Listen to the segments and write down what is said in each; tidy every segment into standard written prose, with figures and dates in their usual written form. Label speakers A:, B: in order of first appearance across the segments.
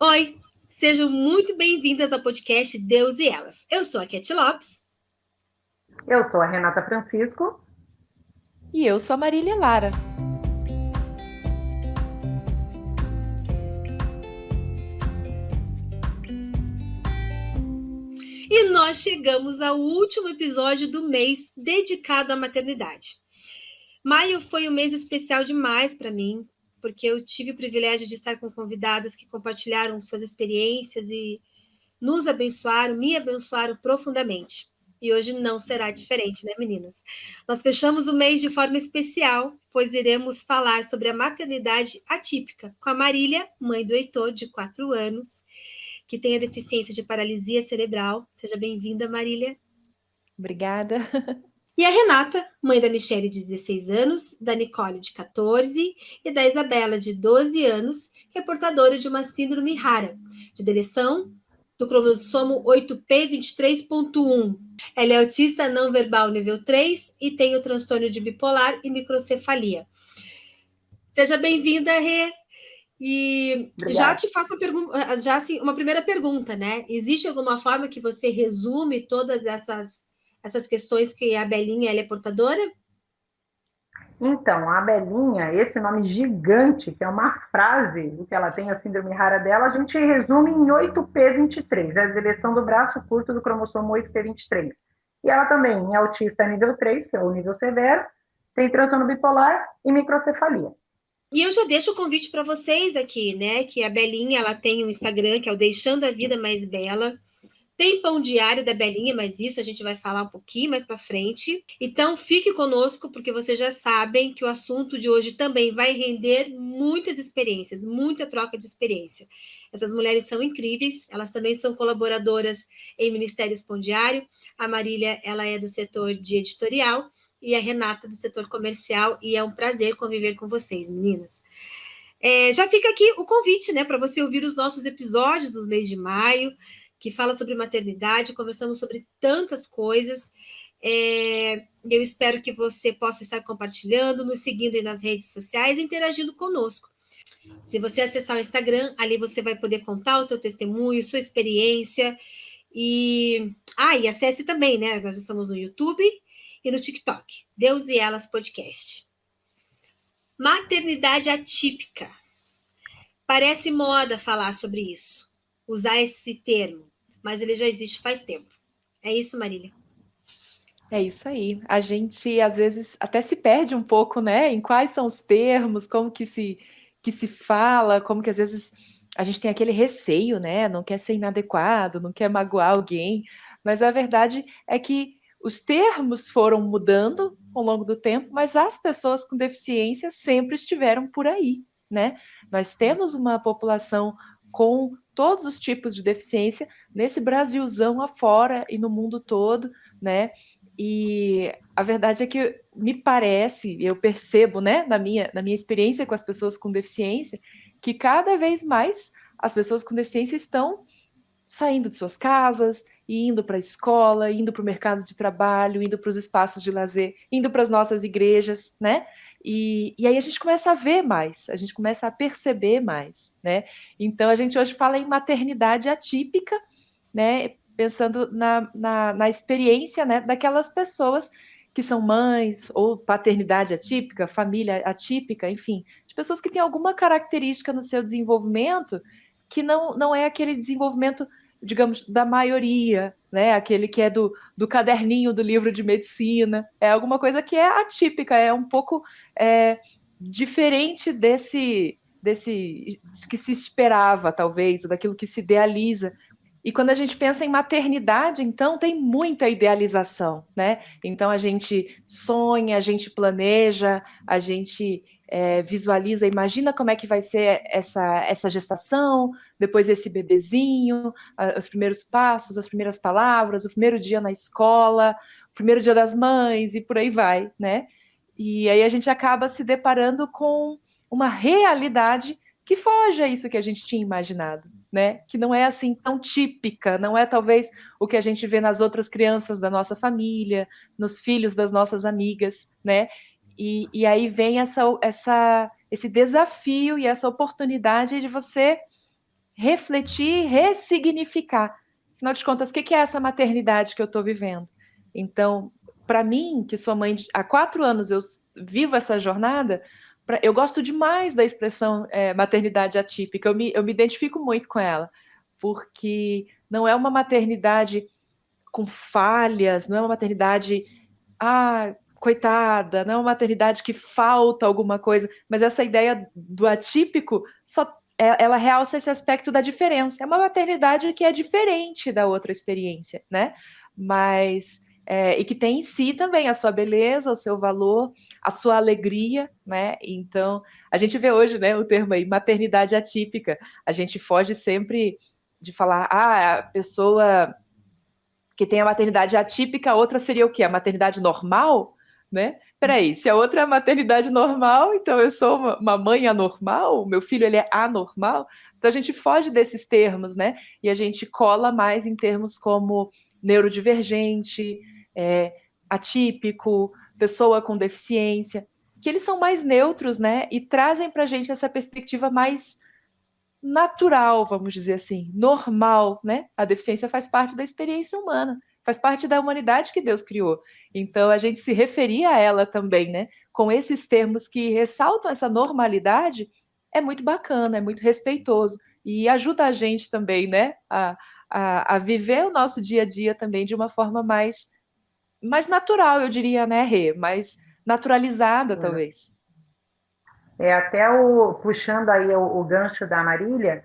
A: Oi, sejam muito bem-vindas ao podcast Deus e Elas. Eu sou a Keti Lopes.
B: Eu sou a Renata Francisco.
C: E eu sou a Marília Lara.
A: E nós chegamos ao último episódio do mês dedicado à maternidade. Maio foi um mês especial demais para mim, porque eu tive o privilégio de estar com convidadas que compartilharam suas experiências e nos abençoaram, me abençoaram profundamente. E hoje não será diferente, né, meninas? Nós fechamos o mês de forma especial, pois iremos falar sobre a maternidade atípica com a Marília, mãe do Heitor, de 4 anos, que tem a deficiência de paralisia cerebral. Seja bem-vinda, Marília.
C: Obrigada.
A: E a Renata, mãe da Michele, de 16 anos, da Nicole, de 14, e da Isabela, de 12 anos, que é portadora de uma síndrome rara, de deleção do cromossomo 8p23.1. Ela é autista não verbal nível 3 e tem o transtorno de bipolar e microcefalia. Seja bem-vinda, Rê. E já
B: Obrigada.
A: te faço uma primeira pergunta, né? Existe alguma forma que você resume todas essas questões que a Belinha ela é portadora?
B: Então, a Belinha, esse nome gigante, que é uma frase do que ela tem, a síndrome rara dela, a gente resume em 8p23, a deleção do braço curto do cromossomo 8p23. E ela também é autista nível 3, que é o nível severo, tem transtorno bipolar e microcefalia.
A: E eu já deixo o convite para vocês aqui, né? Que a Belinha ela tem um Instagram que é o Deixando a Vida Mais Bela. Tem pão diário da Belinha, mas isso a gente vai falar um pouquinho mais para frente. Então, fique conosco, porque vocês já sabem que o assunto de hoje também vai render muitas experiências, muita troca de experiência. Essas mulheres são incríveis, elas também são colaboradoras em Ministérios Pão Diário. A Marília, ela é do setor de editorial e a Renata do setor comercial, e é um prazer conviver com vocês, meninas. Já fica aqui o convite, né, para você ouvir os nossos episódios do mês de maio, que fala sobre maternidade, conversamos sobre tantas coisas. Eu espero que você possa estar compartilhando, nos seguindo aí nas redes sociais e interagindo conosco. Se você acessar o Instagram, ali você vai poder contar o seu testemunho, sua experiência. E acesse também, né? Nós estamos no YouTube e no TikTok. Deus e Elas Podcast. Maternidade atípica. Parece moda falar sobre isso, usar esse termo, mas ele já existe faz tempo. É isso, Marília?
C: É isso aí. A gente, às vezes, até se perde um pouco, né? Em quais são os termos, como que se fala, como que às vezes a gente tem aquele receio, né? Não quer ser inadequado, não quer magoar alguém. Mas a verdade é que os termos foram mudando ao longo do tempo, mas as pessoas com deficiência sempre estiveram por aí, né? Nós temos uma população com todos os tipos de deficiência nesse Brasilzão afora e no mundo todo, né? E a verdade é que me parece, eu percebo, né, na minha experiência com as pessoas com deficiência, que cada vez mais as pessoas com deficiência estão saindo de suas casas, indo para a escola, indo para o mercado de trabalho, indo para os espaços de lazer, indo para as nossas igrejas, né? E aí a gente começa a ver mais, a gente começa a perceber mais, né? Então a gente hoje fala em maternidade atípica, né? Pensando na experiência, né, daquelas pessoas que são mães, ou paternidade atípica, família atípica, enfim, de pessoas que têm alguma característica no seu desenvolvimento que não é aquele desenvolvimento, digamos, da maioria, né? Aquele que é do caderninho do livro de medicina, é alguma coisa que é atípica, é um pouco diferente desse que se esperava, talvez, ou daquilo que se idealiza. E quando a gente pensa em maternidade, então tem muita idealização, né? Então a gente sonha, a gente planeja, a gente visualiza, imagina como é que vai ser essa gestação, depois esse bebezinho, os primeiros passos, as primeiras palavras, o primeiro dia na escola, o primeiro dia das mães e por aí vai, né? E aí a gente acaba se deparando com uma realidade que foge a isso que a gente tinha imaginado, né? Que não é assim tão típica, não é talvez o que a gente vê nas outras crianças da nossa família, nos filhos das nossas amigas, né? E aí vem esse desafio e essa oportunidade de você refletir, ressignificar. Afinal de contas, o que é essa maternidade que eu estou vivendo? Então, para mim, que sou mãe há 4 anos, eu vivo essa jornada, eu gosto demais da expressão maternidade atípica, eu me identifico muito com ela, porque não é uma maternidade com falhas, não é uma maternidade, coitada, não é uma maternidade que falta alguma coisa, mas essa ideia do atípico ela realça esse aspecto da diferença. É uma maternidade que é diferente da outra experiência, né? Mas e que tem em si também a sua beleza, o seu valor, a sua alegria, né? Então, a gente vê hoje, né, o termo aí, maternidade atípica. A gente foge sempre de falar, a pessoa que tem a maternidade atípica, a outra seria o quê? A maternidade normal, né? Peraí, se a outra é a maternidade normal, então eu sou uma mãe anormal, meu filho ele é anormal, então a gente foge desses termos, né? E a gente cola mais em termos como neurodivergente, atípico, pessoa com deficiência, que eles são mais neutros, né? E trazem para a gente essa perspectiva mais natural, vamos dizer assim, normal, né? A deficiência faz parte da experiência humana, faz parte da humanidade que Deus criou. Então a gente se referir a ela também, né? Com esses termos que ressaltam essa normalidade, é muito bacana, é muito respeitoso e ajuda a gente também, né? A viver o nosso dia a dia também de uma forma mais natural, eu diria, né, Rê? Mais naturalizada, talvez.
B: Até puxando aí o gancho da Marília,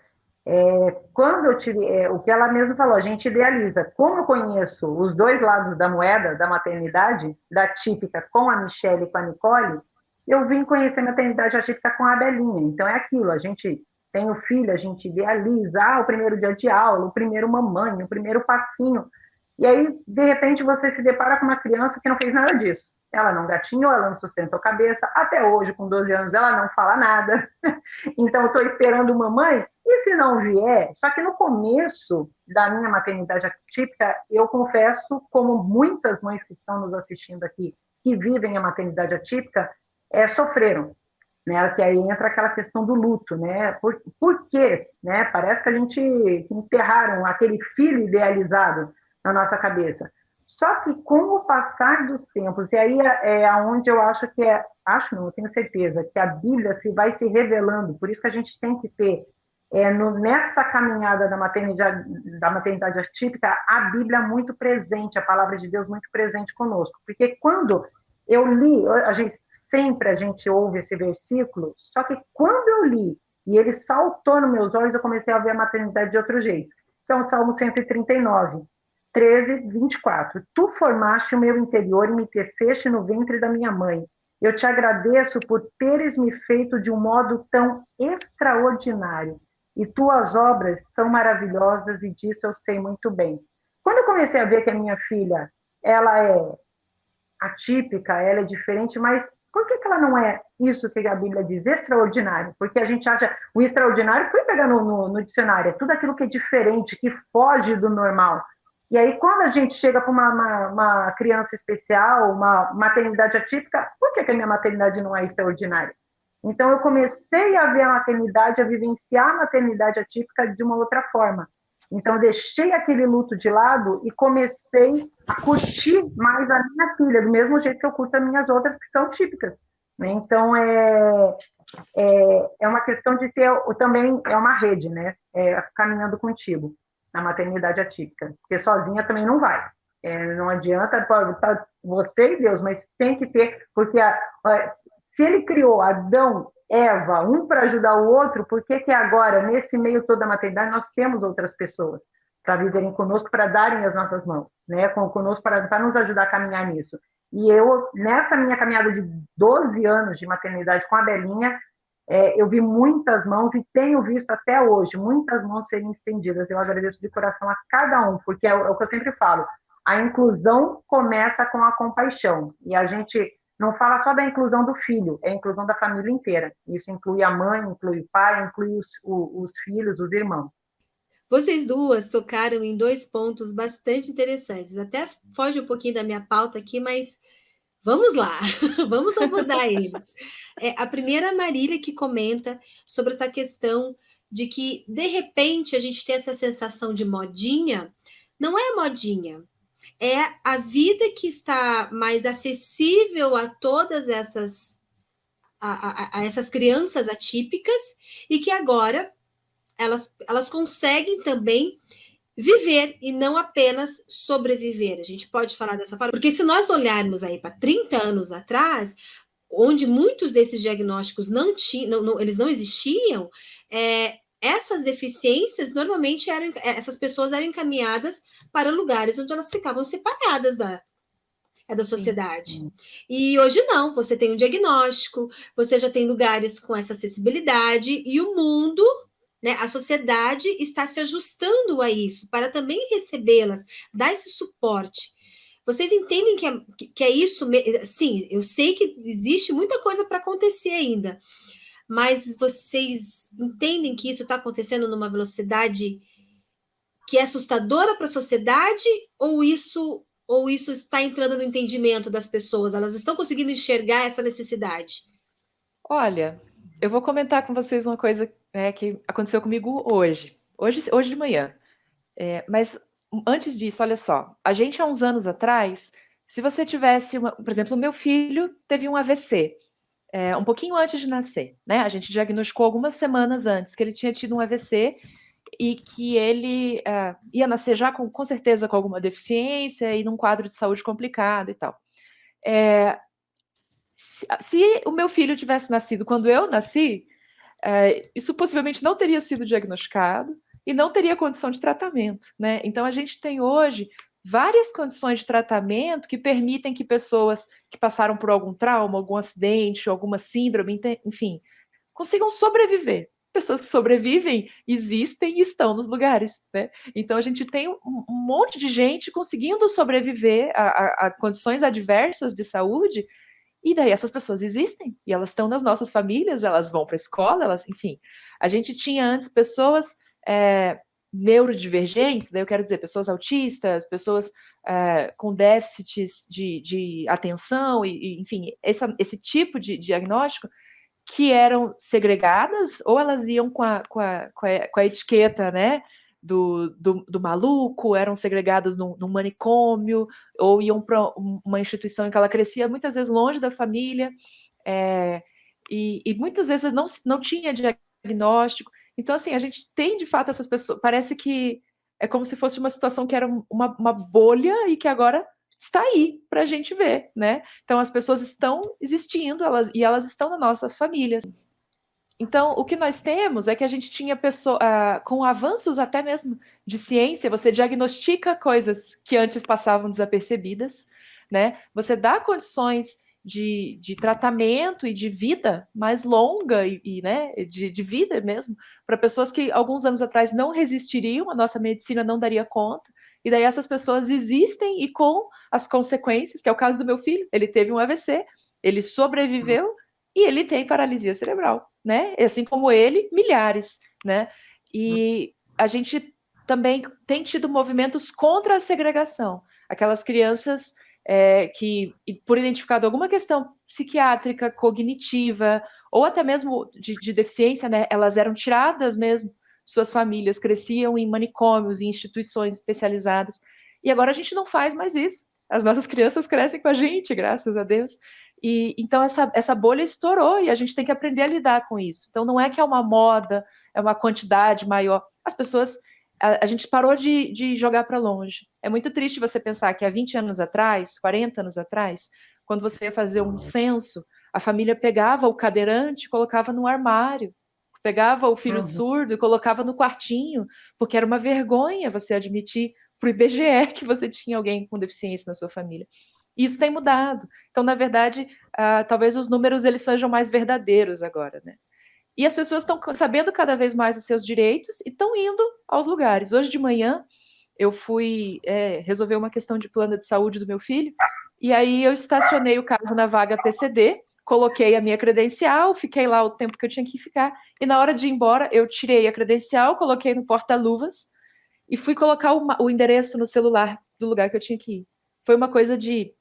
B: quando eu tive, o que ela mesma falou, a gente idealiza. Como eu conheço os dois lados da moeda da maternidade, da típica com a Michelle e com a Nicole, eu vim conhecer a maternidade atípica com a Belinha. Então é aquilo, a gente tem o filho, a gente idealiza, o primeiro dia de aula, o primeiro mamãe, o primeiro passinho. E aí, de repente, você se depara com uma criança que não fez nada disso. Ela não gatinhou, ela não sustentou a cabeça. Até hoje, com 12 anos, ela não fala nada. Então, eu estou esperando mamãe. E se não vier? Só que no começo da minha maternidade atípica, eu confesso, como muitas mães que estão nos assistindo aqui, que vivem a maternidade atípica, sofreram. Né, que aí entra aquela questão do luto, né? Por quê? Né? Parece que a gente enterraram aquele filho idealizado na nossa cabeça. Só que com o passar dos tempos, e aí é onde eu acho que acho não, eu tenho certeza, que a Bíblia vai se revelando, por isso que a gente tem que ter, nessa caminhada da maternidade atípica, a Bíblia muito presente, a palavra de Deus muito presente conosco, porque quando eu li, a gente ouve esse versículo, só que quando eu li, e ele saltou nos meus olhos, eu comecei a ver a maternidade de outro jeito. Então, Salmo 139, 13, 24. Tu formaste o meu interior e me teceste no ventre da minha mãe. Eu te agradeço por teres me feito de um modo tão extraordinário. E tuas obras são maravilhosas e disso eu sei muito bem. Quando eu comecei a ver que a minha filha, ela é atípica, ela é diferente, mas por que ela não é isso que a Bíblia diz, extraordinário? Porque a gente acha, o extraordinário foi pegar no dicionário, é tudo aquilo que é diferente, que foge do normal. E aí, quando a gente chega para uma criança especial, uma maternidade atípica, por que a minha maternidade não é extraordinária? Então, eu comecei a ver a maternidade, a vivenciar a maternidade atípica de uma outra forma. Então, eu deixei aquele luto de lado e comecei a curtir mais a minha filha, do mesmo jeito que eu curto as minhas outras que são típicas. Né? Então, é uma questão de ter, também é uma rede, né? Caminhando contigo na maternidade atípica, porque sozinha também não vai. Não adianta estar você e Deus, mas tem que ter, porque se ele criou Adão, Eva, um para ajudar o outro, por que agora, nesse meio todo da maternidade, nós temos outras pessoas para viverem conosco, para darem as nossas mãos, né? Conosco, para nos ajudar a caminhar nisso. E eu, nessa minha caminhada de 12 anos de maternidade com a Belinha, eu vi muitas mãos e tenho visto até hoje muitas mãos serem estendidas. Eu agradeço de coração a cada um, porque é o que eu sempre falo, a inclusão começa com a compaixão, e a gente não fala só da inclusão do filho, é a inclusão da família inteira. Isso inclui a mãe, inclui o pai, inclui os filhos, os irmãos.
A: Vocês duas tocaram em 2 pontos bastante interessantes. Até foge um pouquinho da minha pauta aqui, mas vamos lá, vamos abordar eles. A primeira, Marília, que comenta sobre essa questão de que, de repente, a gente tem essa sensação de modinha. Não é modinha, é a vida que está mais acessível a todas essas crianças atípicas e que agora elas conseguem também viver e não apenas sobreviver. A gente pode falar dessa forma, porque se nós olharmos aí para 30 anos atrás, onde muitos desses diagnósticos não tinham, eles não existiam, essas deficiências normalmente essas pessoas eram encaminhadas para lugares onde elas ficavam separadas da sociedade. Sim. E hoje não, você tem um diagnóstico, você já tem lugares com essa acessibilidade e o mundo, né, a sociedade está se ajustando a isso para também recebê-las, dar esse suporte. Vocês entendem que é isso? Sim, eu sei que existe muita coisa para acontecer ainda, mas vocês entendem que isso está acontecendo numa velocidade que é assustadora para a sociedade ou isso está entrando no entendimento das pessoas? Elas estão conseguindo enxergar essa necessidade?
C: Olha, eu vou comentar com vocês uma coisa, né, que aconteceu comigo hoje de manhã. Mas antes disso, olha só, a gente há uns anos atrás, se você tivesse, por exemplo, o meu filho teve um AVC, um pouquinho antes de nascer, né? A gente diagnosticou algumas semanas antes que ele tinha tido um AVC e que ele ia nascer já com certeza com alguma deficiência e num quadro de saúde complicado e tal. Se o meu filho tivesse nascido quando eu nasci, isso possivelmente não teria sido diagnosticado e não teria condição de tratamento, né? Então a gente tem hoje várias condições de tratamento que permitem que pessoas que passaram por algum trauma, algum acidente, alguma síndrome, enfim, consigam sobreviver. Pessoas que sobrevivem existem e estão nos lugares, né? Então a gente tem um monte de gente conseguindo sobreviver a condições adversas de saúde, e daí essas pessoas existem e elas estão nas nossas famílias, elas vão para a escola, enfim. A gente tinha antes pessoas neurodivergentes, daí eu quero dizer pessoas autistas, pessoas com déficits de atenção, enfim, esse tipo de diagnóstico, que eram segregadas, ou elas iam com a etiqueta, né, do maluco, eram segregadas num manicômio, ou iam para uma instituição em que ela crescia muitas vezes longe da família, e muitas vezes não tinha diagnóstico. Então, assim, a gente tem, de fato, essas pessoas, parece que é como se fosse uma situação que era uma bolha e que agora está aí para a gente ver, né? Então, as pessoas estão existindo, elas estão nas nossas famílias. Então, o que nós temos é que a gente tinha com avanços até mesmo de ciência, você diagnostica coisas que antes passavam desapercebidas, né? Você dá condições de tratamento e de vida mais longa né, de vida mesmo, para pessoas que alguns anos atrás não resistiriam, a nossa medicina não daria conta. E daí essas pessoas existem e com as consequências, que é o caso do meu filho, ele teve um AVC, ele sobreviveu e ele tem paralisia cerebral, né? Assim como ele, milhares, né? E a gente também tem tido movimentos contra a segregação. Aquelas crianças que, por identificado alguma questão psiquiátrica, cognitiva, ou até mesmo de deficiência, né? Elas eram tiradas mesmo de suas famílias, cresciam em manicômios, em instituições especializadas. E agora a gente não faz mais isso. As nossas crianças crescem com a gente, graças a Deus. E então essa bolha estourou e a gente tem que aprender a lidar com isso. Então não é que é uma moda, é uma quantidade maior. As pessoas, a gente parou de jogar para longe. É muito triste você pensar que há 20 anos atrás, 40 anos atrás, quando você ia fazer um censo, a família pegava o cadeirante e colocava no armário, pegava o filho surdo e colocava no quartinho, porque era uma vergonha você admitir para o IBGE que você tinha alguém com deficiência na sua família. Isso tem mudado. Então, na verdade, talvez os números eles sejam mais verdadeiros agora, né? E as pessoas estão sabendo cada vez mais os seus direitos e estão indo aos lugares. Hoje de manhã, eu fui resolver uma questão de plano de saúde do meu filho, e aí eu estacionei o carro na vaga PCD, coloquei a minha credencial, fiquei lá o tempo que eu tinha que ficar, e na hora de ir embora, eu tirei a credencial, coloquei no porta-luvas e fui colocar o endereço no celular do lugar que eu tinha que ir. Foi uma coisa de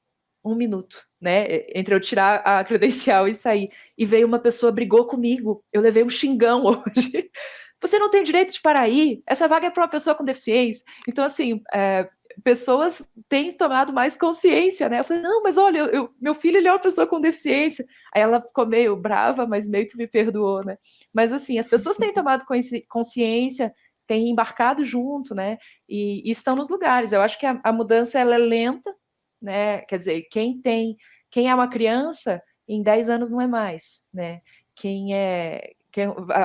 C: 1 minuto, né? Entre eu tirar a credencial e sair. E veio uma pessoa, brigou comigo. Eu levei um xingão hoje, você não tem direito de parar aí, essa vaga é para uma pessoa com deficiência. Então, assim, pessoas têm tomado mais consciência, né? Eu falei, não, mas olha, meu filho, ele é uma pessoa com deficiência. Aí ela ficou meio brava, mas meio que me perdoou, né? Mas, assim, as pessoas têm tomado consciência, têm embarcado junto, né? E estão nos lugares. Eu acho que a mudança, ela é lenta, né? Quer dizer, quem é uma criança, em 10 anos não é mais, né?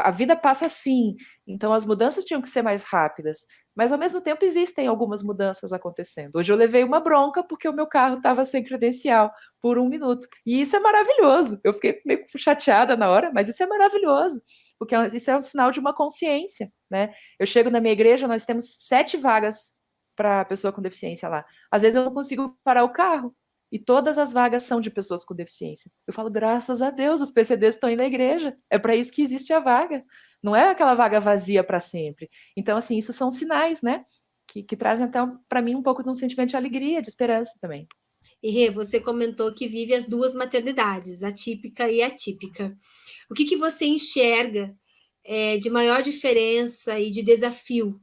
C: A vida passa assim, então as mudanças tinham que ser mais rápidas, mas ao mesmo tempo existem algumas mudanças acontecendo. Hoje eu levei uma bronca porque o meu carro estava sem credencial por 1 minuto, e isso é maravilhoso. Eu fiquei meio chateada na hora, mas isso é maravilhoso, porque isso é um sinal de uma consciência, né? Eu chego na minha igreja, nós temos 7 vagas para pessoa com deficiência lá. Às vezes eu não consigo parar o carro, e todas as vagas são de pessoas com deficiência. Eu falo, graças a Deus, os PCDs estão indo à igreja. É para isso que existe a vaga. Não é aquela vaga vazia para sempre. Então, assim, isso são sinais, né? Que trazem até, para mim, um pouco de um sentimento de alegria, de esperança também.
A: E Rê, você comentou que vive as 2 maternidades, a típica e atípica. O que você enxerga de maior diferença e de desafio?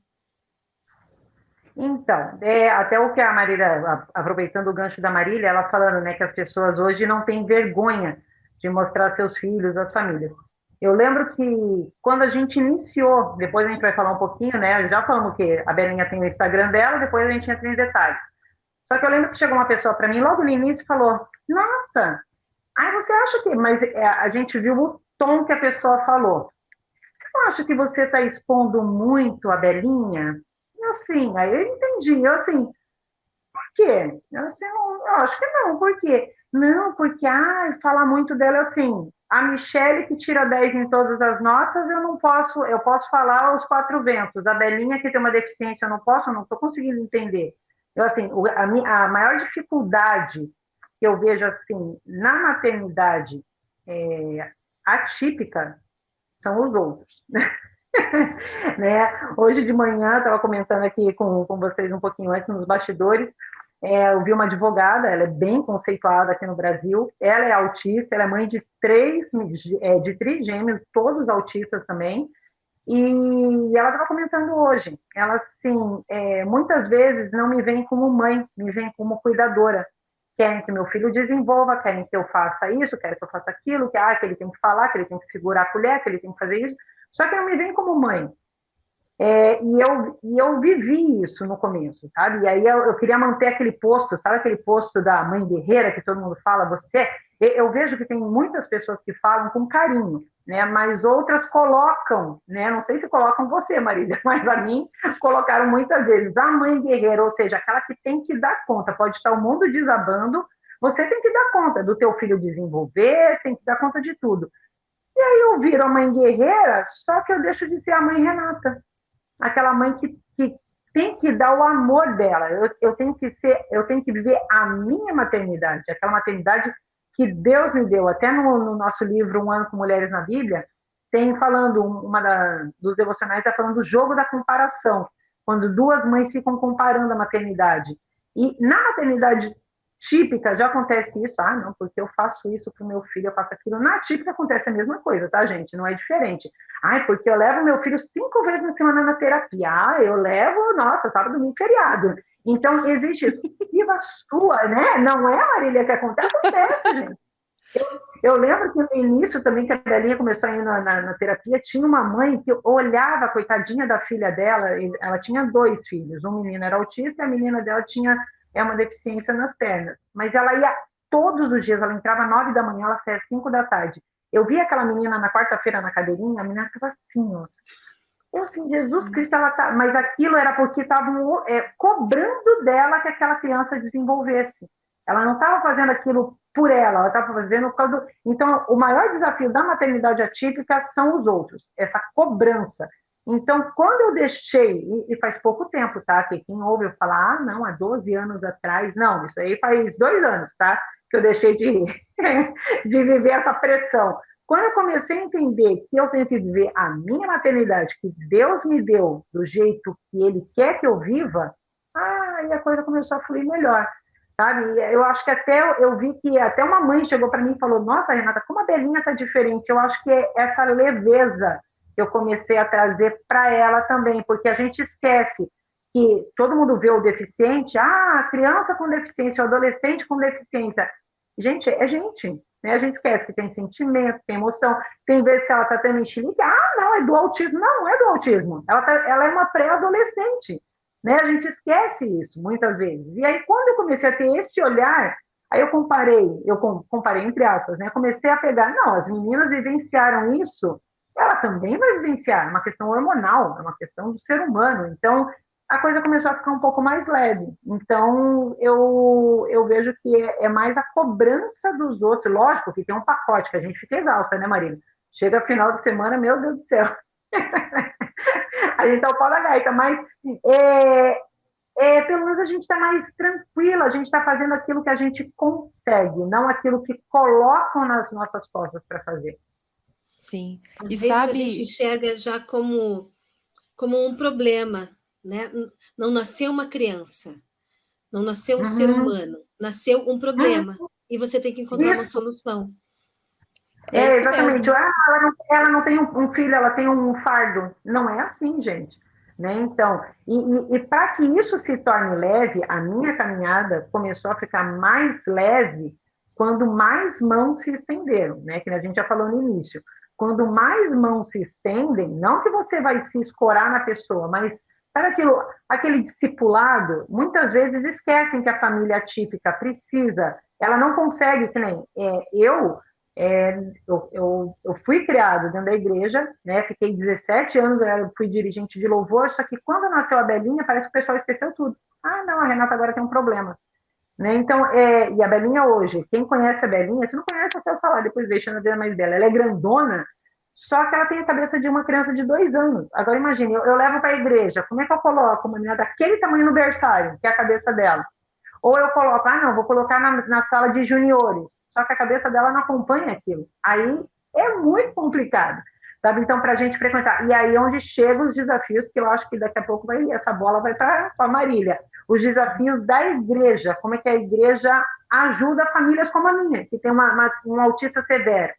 B: Então, até o que a Marília, aproveitando o gancho da Marília, ela falando, né, que as pessoas hoje não têm vergonha de mostrar seus filhos, as famílias. Eu lembro que quando a gente iniciou, depois a gente vai falar um pouquinho, né, já falamos que a Belinha tem o Instagram dela, depois a gente entra em detalhes. Só que eu lembro que chegou uma pessoa para mim logo no início e falou, nossa, aí você acha que... Mas a gente viu o tom que a pessoa falou. Você não acha que você está expondo muito a Belinha? E assim, aí eu entendi, eu assim, por quê? Eu, assim, eu acho que não, por quê? Não, porque, falar muito dela assim, a Michelle que tira 10 em todas as notas, eu posso falar aos 4 ventos, a Belinha que tem uma deficiência, eu não estou conseguindo entender. Eu, assim, a maior dificuldade que eu vejo, assim, na maternidade atípica são os outros. Né? Hoje de manhã, estava comentando aqui com vocês um pouquinho antes, nos bastidores, eu vi uma advogada, ela é bem conceituada aqui no Brasil, ela é autista, ela é mãe de trigêmeos, todos autistas também, e ela estava comentando hoje, ela assim, muitas vezes não me vem como mãe, me vem como cuidadora, querem que meu filho desenvolva, querem que eu faça isso, querem que eu faça aquilo, que ele tem que falar, que ele tem que segurar a colher, que ele tem que fazer isso, só que não me vem como mãe. E eu vivi isso no começo, sabe? E aí eu queria manter aquele posto, sabe aquele posto da mãe guerreira que todo mundo fala, você? Eu vejo que tem muitas pessoas que falam com carinho, né? Mas outras colocam, né? Não sei se colocam você, Marília, mas a mim colocaram muitas vezes a mãe guerreira, ou seja, aquela que tem que dar conta, pode estar o mundo desabando, você tem que dar conta do teu filho desenvolver, tem que dar conta de tudo. E aí eu viro a mãe guerreira, só que eu deixo de ser a mãe Renata. Aquela mãe que tem que dar o amor dela. Eu tenho que viver a minha maternidade, aquela maternidade que Deus me deu. Até no nosso livro Um Ano com Mulheres na Bíblia, tem falando, dos devocionais está falando do jogo da comparação, quando 2 mães ficam comparando a maternidade. E na maternidade típica já acontece isso, não, porque eu faço isso para o meu filho, eu faço aquilo. Na típica acontece a mesma coisa, tá, gente? Não é diferente. Porque eu levo meu filho 5 vezes na semana na terapia. Eu levo, nossa, sábado, domingo, feriado. Então, existe isso. Viva a sua, né? Não é, Marília, que acontece, gente. Eu lembro que no início também, que a Belinha começou a ir na terapia, tinha uma mãe que olhava a coitadinha da filha dela, ela tinha 2 filhos, um menino era autista e a menina dela tinha uma deficiência nas pernas. Mas ela ia todos os dias, ela entrava 9 da manhã, ela saía 5 da tarde. Eu vi aquela menina na quarta-feira na cadeirinha, a menina estava assim, ó. Eu assim, Jesus Cristo, ela tá... Mas aquilo era porque estavam cobrando dela que aquela criança desenvolvesse. Ela não estava fazendo aquilo por ela estava fazendo por causa do... Então, o maior desafio da maternidade atípica são os outros, essa cobrança. Então, quando eu deixei, e faz pouco tempo, tá? Que quem ouve eu falar, não, há 12 anos atrás, não, isso aí faz 2 anos, tá? Que eu deixei de viver essa pressão. Quando eu comecei a entender que eu tenho que viver a minha maternidade, que Deus me deu do jeito que Ele quer que eu viva, aí a coisa começou a fluir melhor, sabe? Eu acho que eu vi que até uma mãe chegou para mim e falou, nossa, Renata, como a Belinha tá diferente. Eu acho que é essa leveza eu comecei a trazer para ela também, porque a gente esquece que todo mundo vê o deficiente, a criança com deficiência, o adolescente com deficiência. Gente, é gente, né? A gente esquece que tem sentimento, tem emoção, tem vezes que ela está tendo enxerga, não, é do autismo. Não, não é do autismo, ela é uma pré-adolescente, né? A gente esquece isso, muitas vezes. E aí, quando eu comecei a ter esse olhar, aí eu comparei entre aspas, né? Comecei a pegar, não, as meninas vivenciaram isso, ela também vai vivenciar, é uma questão hormonal, é uma questão do ser humano. Então, a coisa começou a ficar um pouco mais leve. Então, eu vejo que é mais a cobrança dos outros. Lógico que tem um pacote que a gente fica exausta, né, Marina? Chega final de semana, meu Deus do céu. A gente tá o pau da gaita, mas pelo menos a gente está mais tranquila, a gente está fazendo aquilo que a gente consegue, não aquilo que colocam nas nossas costas para fazer.
C: Sim.
A: Às
C: E
A: vezes
C: sabe...
A: a gente enxerga já como um problema, né? Não nasceu uma criança, não nasceu um ser humano, nasceu um problema. E você tem que encontrar uma solução. É isso
B: exatamente.
A: mesmo.
B: Ela não tem um filho, ela tem um fardo. Não é assim, gente. Né? Então, e para que isso se torne leve, a minha caminhada começou a ficar mais leve quando mais mãos se estenderam, né? Que a gente já falou no início. Quando mais mãos se estendem, não que você vai se escorar na pessoa, mas para aquele discipulado, muitas vezes esquecem que a família típica precisa, ela não consegue, que nem eu fui criado dentro da igreja, né? Fiquei 17 anos, eu fui dirigente de louvor, só que quando nasceu a Belinha, parece que o pessoal esqueceu tudo. Ah, não, a Renata agora tem um problema. Né? Então, e a Belinha hoje, quem conhece a Belinha, se não conhece, acessa lá, depois deixa na ver mais dela. Ela é grandona, só que ela tem a cabeça de uma criança de 2 anos. Agora, imagine, eu levo para a igreja, como é que eu coloco uma menina daquele tamanho no berçário, que é a cabeça dela? Ou eu coloco, vou colocar na sala de juniores, só que a cabeça dela não acompanha aquilo. Aí é muito complicado, sabe? Então, para a gente frequentar. E aí é onde chegam os desafios, que eu acho que daqui a pouco essa bola vai para a Marília. Os desafios da igreja, como é que a igreja ajuda famílias como a minha, que tem um autista severo,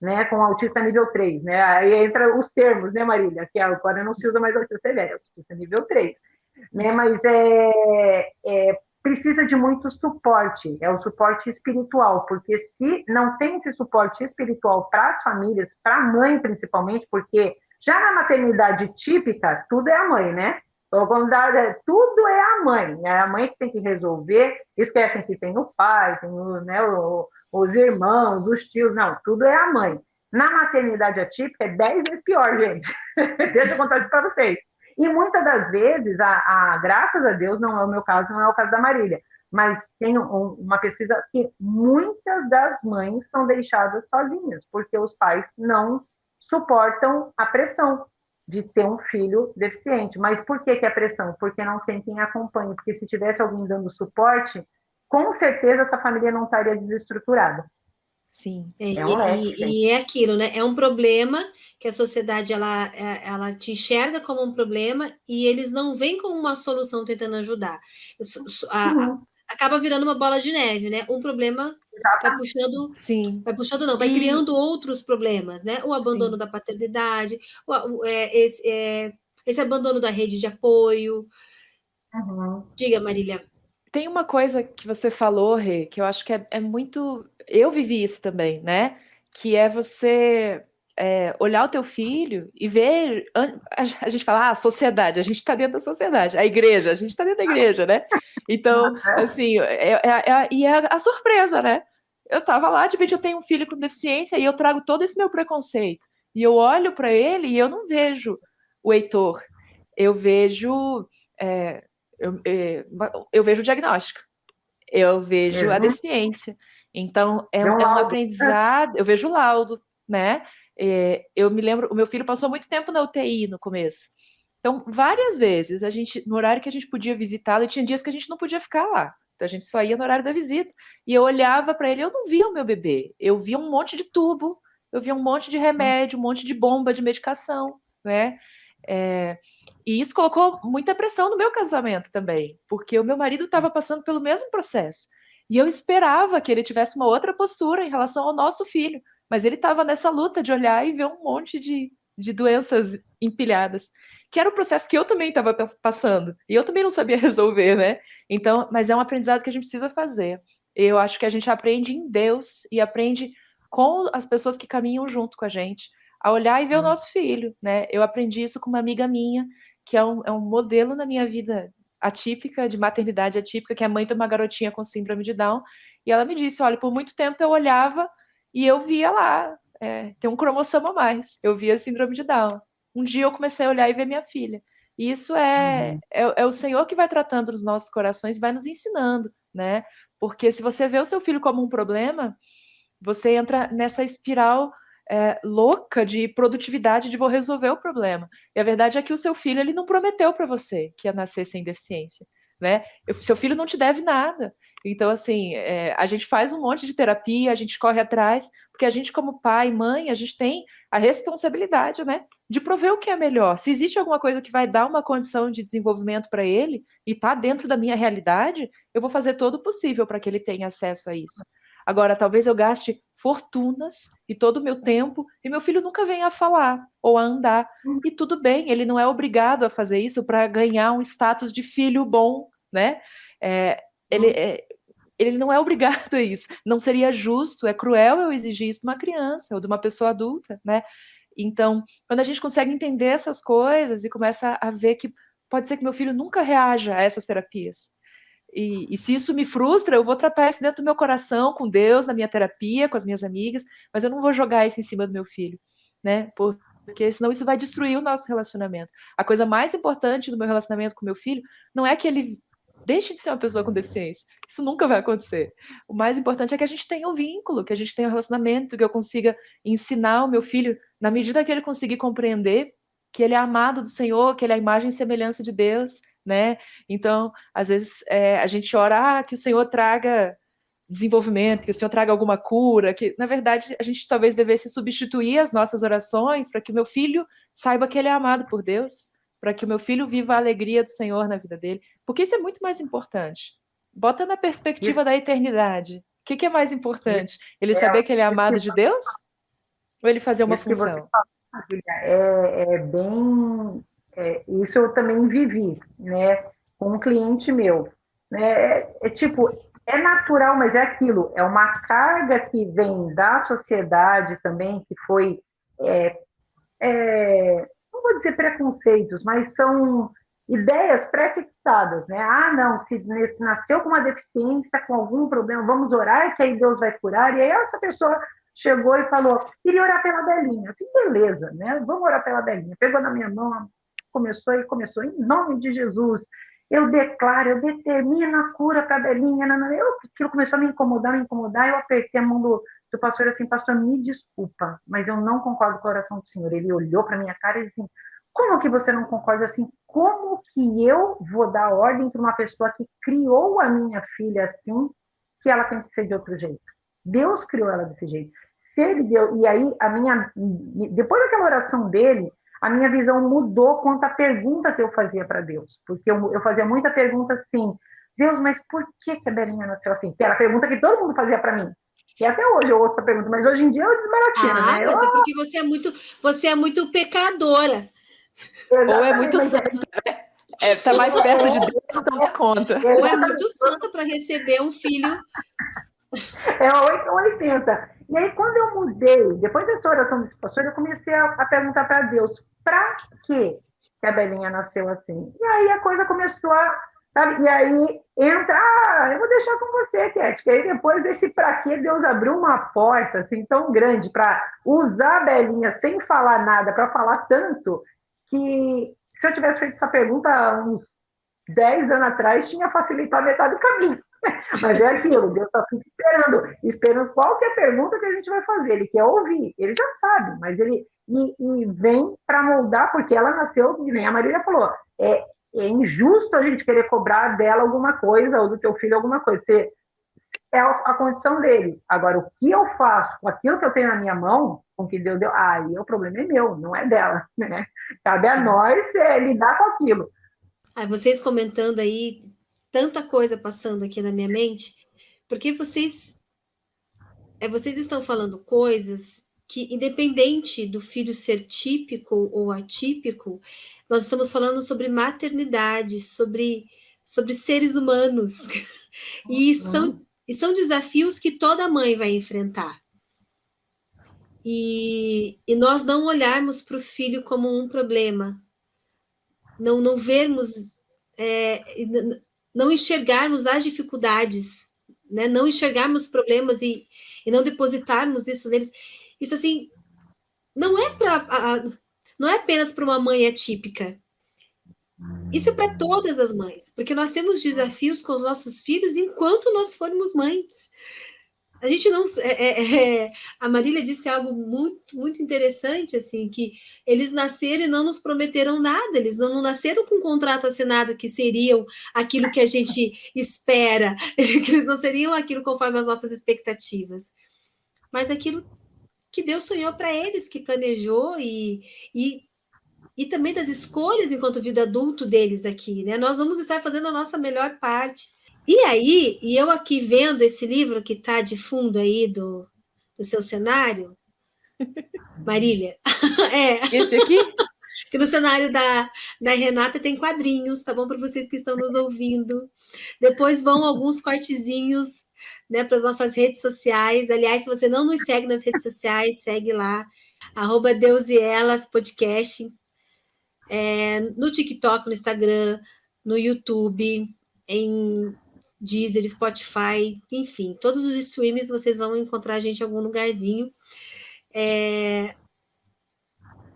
B: né, com autista nível 3, né? Aí entra os termos, né, Marília? Que agora não se usa mais autista severo, autista nível 3. Né? Mas precisa de muito suporte, é o suporte espiritual, porque se não tem esse suporte espiritual para as famílias, para a mãe principalmente, porque já na maternidade típica, tudo é a mãe, né? Então, tudo é a mãe, é a mãe que tem que resolver, esquecem que tem o pai, tem os irmãos, os tios, não, tudo é a mãe. Na maternidade atípica é 10 vezes pior, gente. Deixa eu contar isso para vocês. E muitas das vezes, graças a Deus, não é o meu caso, não é o caso da Marília, mas tem uma pesquisa que muitas das mães são deixadas sozinhas, porque os pais não suportam a pressão de ter um filho deficiente. Mas por que a pressão? Porque não tem quem acompanhe, porque se tivesse alguém dando suporte, com certeza essa família não estaria desestruturada.
C: Sim.
A: E é aquilo, né? É um problema que a sociedade ela te enxerga como um problema e eles não vêm com uma solução tentando ajudar. Acaba virando uma bola de neve, né? Um problema vai puxando, não, vai criando outros problemas, né? O abandono da paternidade, esse abandono da rede de apoio. Diga, Marília.
C: Tem uma coisa que você falou, Rê, que eu acho que é muito... Eu vivi isso também, né? Que é você olhar o teu filho e ver... A gente fala, sociedade, a gente está dentro da sociedade. A igreja, a gente está dentro da igreja, né? Então, assim, e é a surpresa, né? Eu estava lá, de repente eu tenho um filho com deficiência e eu trago todo esse meu preconceito. E eu olho para ele e eu não vejo o Heitor. Eu vejo... Eu vejo o diagnóstico, eu vejo a deficiência. Então, é um aprendizado, eu vejo o laudo, né? Eu me lembro, o meu filho passou muito tempo na UTI no começo. Então, várias vezes, no horário que a gente podia visitá-lo, e tinha dias que a gente não podia ficar lá. Então, a gente só ia no horário da visita. E eu olhava para ele, eu não via o meu bebê. Eu via um monte de tubo, eu via um monte de remédio, um monte de bomba de medicação, né? E isso colocou muita pressão no meu casamento também, porque o meu marido estava passando pelo mesmo processo. E eu esperava que ele tivesse uma outra postura em relação ao nosso filho, mas ele estava nessa luta de olhar e ver um monte de doenças empilhadas, que era um processo que eu também estava passando, e eu também não sabia resolver, né? Então, mas é um aprendizado que a gente precisa fazer. Eu acho que a gente aprende em Deus e aprende com as pessoas que caminham junto com a gente, a olhar e ver o nosso filho, né? Eu aprendi isso com uma amiga minha, que é um modelo na minha vida atípica, de maternidade atípica, que é mãe de uma garotinha com síndrome de Down, e ela me disse, olha, por muito tempo eu olhava e eu via lá, tem um cromossomo a mais, eu via síndrome de Down. Um dia eu comecei a olhar e ver minha filha. E isso é o Senhor que vai tratando os nossos corações, vai nos ensinando, né? Porque se você vê o seu filho como um problema, você entra nessa espiral louca de produtividade, de vou resolver o problema. E a verdade é que o seu filho, ele não prometeu para você que ia nascer sem deficiência, né? Seu filho não te deve nada. Então, assim, a gente faz um monte de terapia, a gente corre atrás, porque a gente, como pai, mãe, a gente tem a responsabilidade, né, de prover o que é melhor. Se existe alguma coisa que vai dar uma condição de desenvolvimento para ele e está dentro da minha realidade, eu vou fazer todo o possível para que ele tenha acesso a isso. Agora, talvez eu gaste fortunas e todo o meu tempo e meu filho nunca venha a falar ou a andar. E tudo bem, ele não é obrigado a fazer isso para ganhar um status de filho bom, né? Ele não é obrigado a isso. Não seria justo, é cruel eu exigir isso de uma criança ou de uma pessoa adulta, né? Então, quando a gente consegue entender essas coisas e começa a ver que pode ser que meu filho nunca reaja a essas terapias. E se isso me frustra, eu vou tratar isso dentro do meu coração, com Deus, na minha terapia, com as minhas amigas, mas eu não vou jogar isso em cima do meu filho, né? Porque senão isso vai destruir o nosso relacionamento. A coisa mais importante do meu relacionamento com meu filho não é que ele deixe de ser uma pessoa com deficiência. Isso nunca vai acontecer. O mais importante é que a gente tenha um vínculo, que a gente tenha um relacionamento, que eu consiga ensinar o meu filho, na medida que ele conseguir compreender que ele é amado do Senhor, que ele é a imagem e semelhança de Deus, né? Então, às vezes, a gente ora que o Senhor traga desenvolvimento, que o Senhor traga alguma cura, que, na verdade, a gente talvez devesse substituir as nossas orações para que o meu filho saiba que ele é amado por Deus, para que o meu filho viva a alegria do Senhor na vida dele, porque isso é muito mais importante. Bota na perspectiva da eternidade. O que é mais importante? Ele saber que ele é amado de Deus? Ou ele fazer uma
B: Isso que você
C: função?
B: fala, é bem. Isso eu também vivi, né, com um cliente meu. Né, tipo, é natural, mas é aquilo, é uma carga que vem da sociedade também, que foi, é, não vou dizer preconceitos, mas são ideias pré-fixadas, né? Ah, não, se nasceu com uma deficiência, com algum problema, vamos orar que aí Deus vai curar. E aí essa pessoa chegou e falou, queria orar pela Belinha. Assim, beleza, né? Vamos orar pela Belinha. Pegou na minha mão, começou, em nome de Jesus. Eu declaro, eu determino a cura para a Belinha. Aquilo começou a me incomodar, eu apertei a mão do pastor assim, pastor, me desculpa, mas eu não concordo com a oração do Senhor. Ele olhou para minha cara e disse assim, como que você não concorda assim? Como que eu vou dar ordem para uma pessoa que criou a minha filha assim, que ela tem que ser de outro jeito? Deus criou ela desse jeito. Se ele deu, e aí depois daquela oração dele, a minha visão mudou quanto à pergunta que eu fazia para Deus, porque eu fazia muita pergunta assim, Deus, mas por que a Belinha nasceu assim? Que era a pergunta que todo mundo fazia para mim. E até hoje eu ouço a pergunta, mas hoje em dia eu desbaratino, né?
A: Mas é porque você é muito pecadora.
C: Ou é muito santa, né? Tá mais perto de Deus, então dá conta.
A: Ou é muito santa para receber um filho.
B: É 8 ou 80. E aí, quando eu mudei, depois dessa oração desse pastor, eu comecei a perguntar para Deus, para que a Belinha nasceu assim? E aí a coisa começou a, sabe? E aí entra, eu vou deixar com você, Cat, que aí depois desse para que Deus abriu uma porta assim tão grande para usar a Belinha sem falar nada, para falar tanto, que se eu tivesse feito essa pergunta uns 10 anos atrás, tinha facilitado metade do caminho. Mas é aquilo, Deus está fica esperando qualquer pergunta que a gente vai fazer. Ele quer ouvir, ele já sabe, mas ele e vem para moldar, porque ela nasceu, nem a Marília falou, é injusto a gente querer cobrar dela alguma coisa, ou do teu filho alguma coisa. É a condição deles. Agora, o que eu faço com aquilo que eu tenho na minha mão, com o que Deus deu, aí o problema é meu, não é dela. Né? Cabe a nós lidar com aquilo.
A: Vocês comentando aí, tanta coisa passando aqui na minha mente, porque vocês estão falando coisas que, independente do filho ser típico ou atípico, nós estamos falando sobre maternidade, sobre seres humanos. E são desafios que toda mãe vai enfrentar. E nós não olharmos para o filho como um problema, não vermos, não enxergarmos as dificuldades, né? Não enxergarmos problemas e não depositarmos isso neles. Isso, assim, não é apenas para uma mãe atípica. Isso é para todas as mães, porque nós temos desafios com os nossos filhos enquanto nós formos mães. A gente não. A Marília disse algo muito, muito interessante, assim, que eles nasceram e não nos prometeram nada, eles não nasceram com um contrato assinado que seriam aquilo que a gente espera, que eles não seriam aquilo conforme as nossas expectativas, mas aquilo que Deus sonhou para eles, que planejou e também das escolhas enquanto vida adulto deles aqui, né? Nós vamos estar fazendo a nossa melhor parte. E aí, eu aqui vendo esse livro que está de fundo aí do seu cenário, Marília,
C: Esse aqui?
A: que no cenário da Renata tem quadrinhos, tá bom? Para vocês que estão nos ouvindo. Depois vão alguns cortezinhos, né, para as nossas redes sociais. Aliás, se você não nos segue nas redes sociais, segue lá, @Deus e Elas podcast, no TikTok, no Instagram, no YouTube, em Deezer, Spotify, enfim, todos os streams vocês vão encontrar a gente em algum lugarzinho.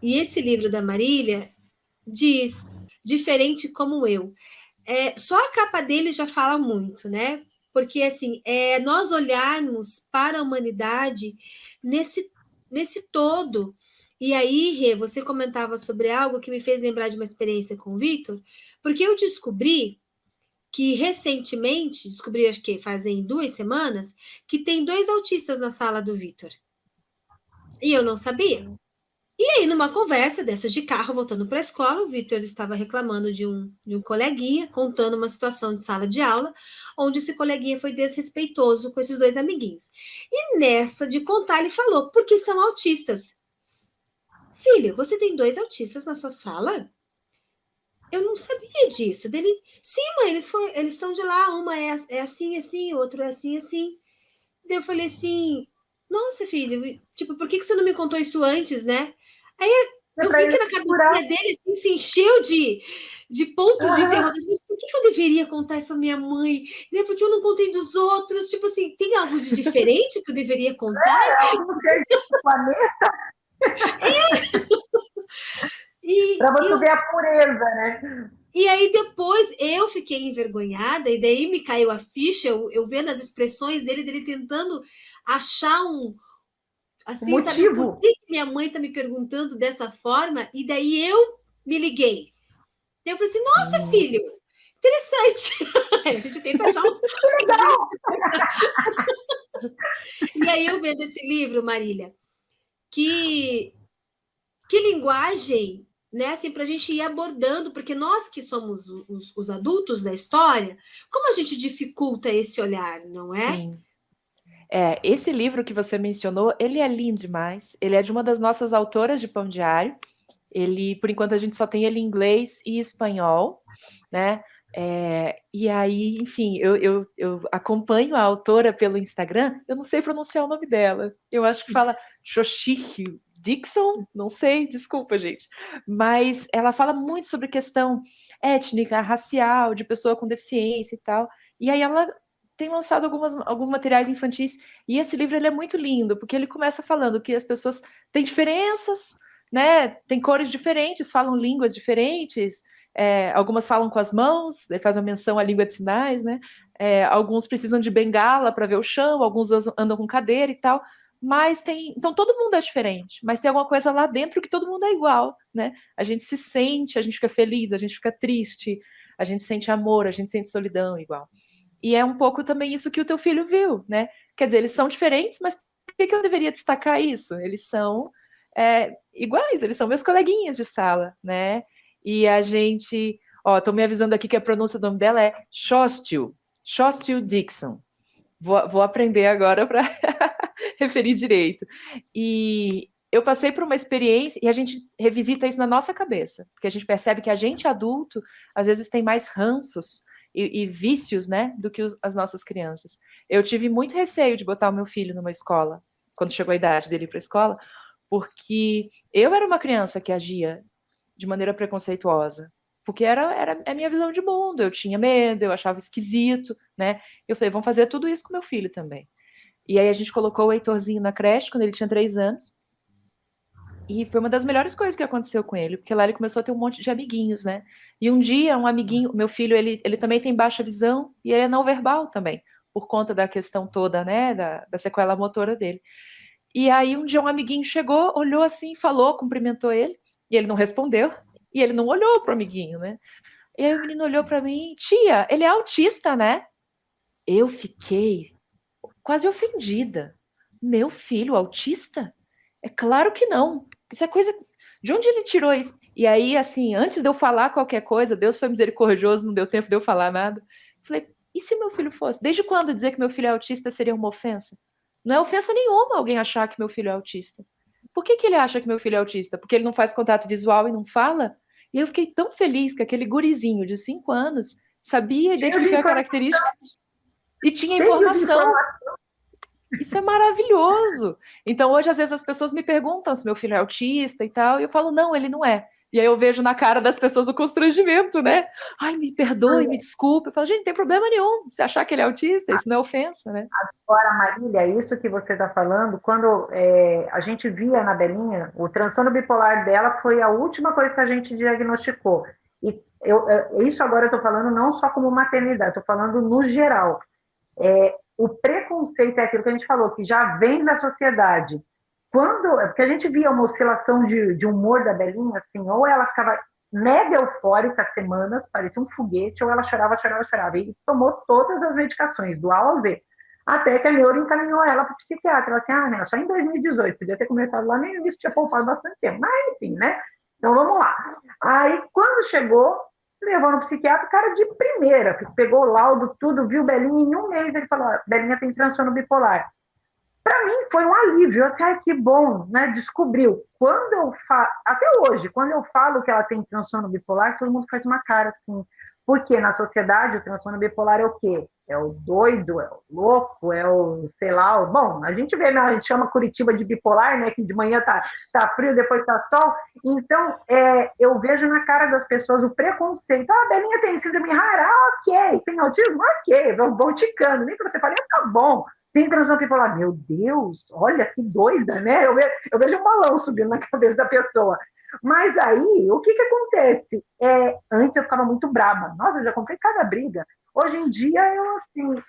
A: E esse livro da Marília diz, diferente como eu. Só a capa dele já fala muito, né? Porque, assim, nós olharmos para a humanidade nesse todo. E aí, Rê, você comentava sobre algo que me fez lembrar de uma experiência com o Victor, porque eu descobri que recentemente, acho que fazem 2 semanas, que tem 2 autistas na sala do Victor. E eu não sabia. E aí, numa conversa dessas de carro, voltando para a escola, o Victor estava reclamando de um coleguinha, contando uma situação de sala de aula, onde esse coleguinha foi desrespeitoso com esses 2 amiguinhos. E nessa de contar, ele falou, porque são autistas. Filho, você tem 2 autistas na sua sala? Eu não sabia disso. Dele, sim, mãe, eles são de lá, uma é assim, assim, o outro é assim, assim. Daí eu falei assim, nossa, filho, tipo, por que você não me contou isso antes, né? Aí eu vi que na cabeça dele assim, se encheu de pontos de interrogação. Mas por que eu deveria contar isso à minha mãe? Né? Porque eu não contei dos outros. Tipo assim, tem algo de diferente que eu deveria contar?
B: Algum ser do planeta. Para você ver a pureza, né?
A: E aí depois eu fiquei envergonhada, e daí me caiu a ficha, eu vendo as expressões dele tentando achar assim, sabe, por que minha mãe está me perguntando dessa forma? E daí eu me liguei. Eu falei assim, nossa, filho, interessante. A gente tenta achar um...
B: legal!
A: E aí eu vendo esse livro, Marília, que linguagem, né, assim, para a gente ir abordando, porque nós que somos os adultos da história, como a gente dificulta esse olhar, não é?
C: Sim. Esse livro que você mencionou, ele é lindo demais. Ele é de uma das nossas autoras de Pão Diário. Ele, por enquanto, a gente só tem ele em inglês e espanhol, né? E aí, enfim, eu acompanho a autora pelo Instagram. Eu não sei pronunciar o nome dela. Eu acho que fala Xochitl Dixon, não sei, desculpa, gente. Mas ela fala muito sobre questão étnica, racial, de pessoa com deficiência e tal. E aí ela tem lançado alguns materiais infantis, e esse livro ele é muito lindo, porque ele começa falando que as pessoas têm diferenças, né? Tem cores diferentes, falam línguas diferentes, algumas falam com as mãos, daí faz uma menção à língua de sinais, né? Alguns precisam de bengala para ver o chão, alguns andam com cadeira e tal, mas então todo mundo é diferente, mas tem alguma coisa lá dentro que todo mundo é igual, né? A gente se sente, a gente fica feliz, a gente fica triste, a gente sente amor, a gente sente solidão igual. E é um pouco também isso que o teu filho viu, né? Quer dizer, eles são diferentes, mas por que eu deveria destacar isso? Eles são iguais, eles são meus coleguinhas de sala, né? E a gente... estão me avisando aqui que a pronúncia do nome dela é Xochitl Dixon. Vou aprender agora para referir direito. E eu passei por uma experiência, e a gente revisita isso na nossa cabeça, porque a gente percebe que a gente adulto, às vezes, tem mais ranços e vícios, né, do que as nossas crianças. Eu tive muito receio de botar o meu filho numa escola, quando chegou a idade dele ir para a escola, porque eu era uma criança que agia de maneira preconceituosa, porque era a minha visão de mundo, eu tinha medo, eu achava esquisito, né? Eu falei, vamos fazer tudo isso com meu filho também. E aí a gente colocou o Heitorzinho na creche quando ele tinha 3 anos, e foi uma das melhores coisas que aconteceu com ele, porque lá ele começou a ter um monte de amiguinhos, né? E um dia, um amiguinho, meu filho, ele também tem baixa visão, e ele é não verbal também, por conta da questão toda, né, da sequela motora dele. E aí um dia um amiguinho chegou, olhou assim, falou, cumprimentou ele, e ele não respondeu, e ele não olhou pro amiguinho, né? E aí o menino olhou para mim, tia, ele é autista, né? Eu fiquei quase ofendida. Meu filho autista? É claro que não. Isso é coisa. De onde ele tirou isso? E aí, assim, antes de eu falar qualquer coisa, Deus foi misericordioso, não deu tempo de eu falar nada. Eu falei, e se meu filho fosse? Desde quando dizer que meu filho é autista seria uma ofensa? Não é ofensa nenhuma alguém achar que meu filho é autista. Por que ele acha que meu filho é autista? Porque ele não faz contato visual e não fala? E eu fiquei tão feliz que aquele gurizinho de 5 anos sabia identificar características e tinha informação. Isso é maravilhoso. Então, hoje, às vezes, as pessoas me perguntam se meu filho é autista e tal, e eu falo, não, ele não é. E aí eu vejo na cara das pessoas o constrangimento, né? Ai, me perdoe, me desculpe. Eu falo, gente, não tem problema nenhum. Se achar que ele é autista, isso não é ofensa, né?
B: Agora, Marília, isso que você está falando, quando a gente via na Belinha, o transtorno bipolar dela foi a última coisa que a gente diagnosticou. E isso agora eu estou falando não só como maternidade, estou falando no geral. O preconceito é aquilo que a gente falou, que já vem da sociedade. Porque a gente via uma oscilação de humor da Belinha, assim, ou ela ficava mega eufórica semanas, parecia um foguete, ou ela chorava, chorava, chorava. E tomou todas as medicações, do A ao Z. Até que a neuro encaminhou ela para o psiquiatra. Ela assim, né, só em 2018, podia ter começado lá, nem isso tinha poupado bastante tempo. Mas, enfim, né? Então, vamos lá. Aí, quando chegou, levou no psiquiatra, cara de primeira, pegou o laudo, tudo, viu Belinha em um mês, ele falou, Belinha tem transtorno bipolar. Para mim foi um alívio, assim, ai, que bom, né, descobriu. Quando eu falo, até hoje, quando eu falo que ela tem transtorno bipolar, todo mundo faz uma cara assim, porque na sociedade o transtorno bipolar é o quê? É o doido, é o louco, é o, sei lá, bom, a gente vê, a gente chama Curitiba de bipolar, né, que de manhã tá frio, depois tá sol, então eu vejo na cara das pessoas o preconceito, a Belinha tem síndrome rara, ok, tem autismo, ok, vão ticando, nem que você fale, tá bom, tem transtorno bipolar, meu Deus, olha que doida, né, eu vejo um balão subindo na cabeça da pessoa. Mas aí, o que acontece? Antes eu ficava muito braba. Nossa, eu já comprei cada briga. Hoje em dia, eu assim...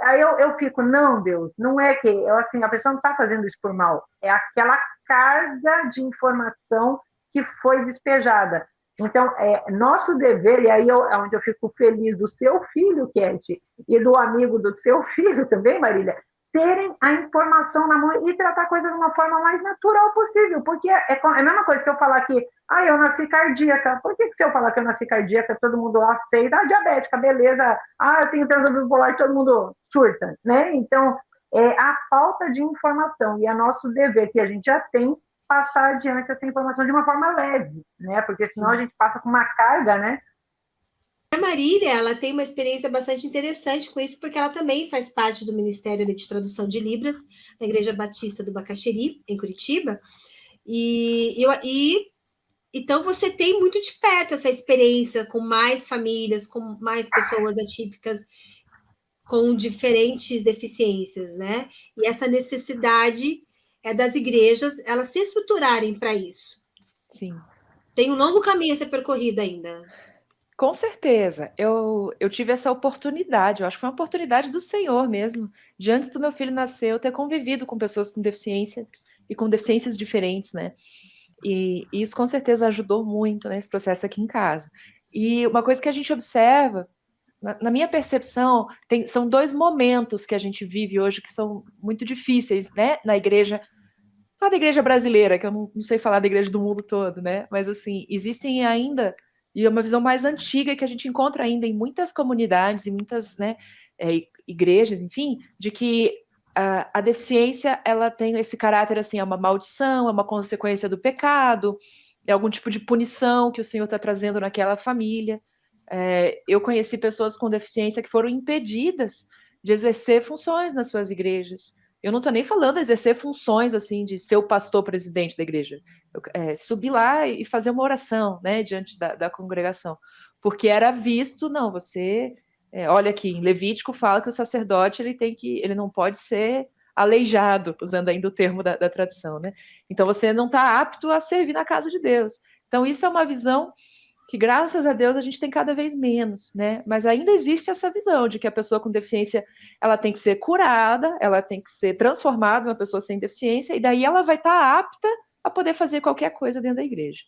B: aí eu fico, não, Deus, não é que... assim, a pessoa não está fazendo isso por mal. É aquela carga de informação que foi despejada. Então, nosso dever, e aí é onde eu fico feliz do seu filho, Cat, e do amigo do seu filho também, Marília, terem a informação na mão e tratar a coisa de uma forma mais natural possível, porque é a mesma coisa que eu falar que, eu nasci cardíaca, por que se eu falar que eu nasci cardíaca, todo mundo aceita, diabética, beleza, eu tenho transtorno bipolar, todo mundo surta, né? Então, a falta de informação, e é nosso dever, que a gente já tem, passar adiante essa informação de uma forma leve, né? Porque senão a gente passa com uma carga, né?
A: A Marília, ela tem uma experiência bastante interessante com isso, porque ela também faz parte do Ministério de Tradução de Libras, da Igreja Batista do Bacaxeri, em Curitiba, então você tem muito de perto essa experiência com mais famílias, com mais pessoas atípicas, com diferentes deficiências, né? E essa necessidade das igrejas, elas se estruturarem para isso.
C: Sim.
A: Tem um longo caminho a ser percorrido ainda.
C: Com certeza, eu tive essa oportunidade, eu acho que foi uma oportunidade do Senhor mesmo, de antes do meu filho nascer, eu ter convivido com pessoas com deficiência e com deficiências diferentes, né? E isso com certeza ajudou muito nesse processo aqui em casa. E uma coisa que a gente observa, na minha percepção, são 2 momentos que a gente vive hoje que são muito difíceis, né? Na igreja, só da igreja brasileira, que eu não sei falar da igreja do mundo todo, né? Mas assim, existem ainda, e é uma visão mais antiga que a gente encontra ainda em muitas comunidades, em muitas, né, igrejas, enfim, de que a deficiência, ela tem esse caráter assim, é uma maldição, é uma consequência do pecado, é algum tipo de punição que o Senhor está trazendo naquela família. Eu conheci pessoas com deficiência que foram impedidas de exercer funções nas suas igrejas. Eu não estou nem falando de exercer funções assim de ser o pastor presidente da igreja. Subir lá e fazer uma oração, né, diante da congregação, porque era visto, não, você olha aqui, em Levítico fala que o sacerdote ele não pode ser aleijado, usando ainda o termo da tradição, né? Então você não está apto a servir na casa de Deus. Então isso é uma visão que, graças a Deus, a gente tem cada vez menos, né? Mas ainda existe essa visão de que a pessoa com deficiência ela tem que ser curada, ela tem que ser transformada em uma pessoa sem deficiência, e daí ela vai estar apta a poder fazer qualquer coisa dentro da igreja.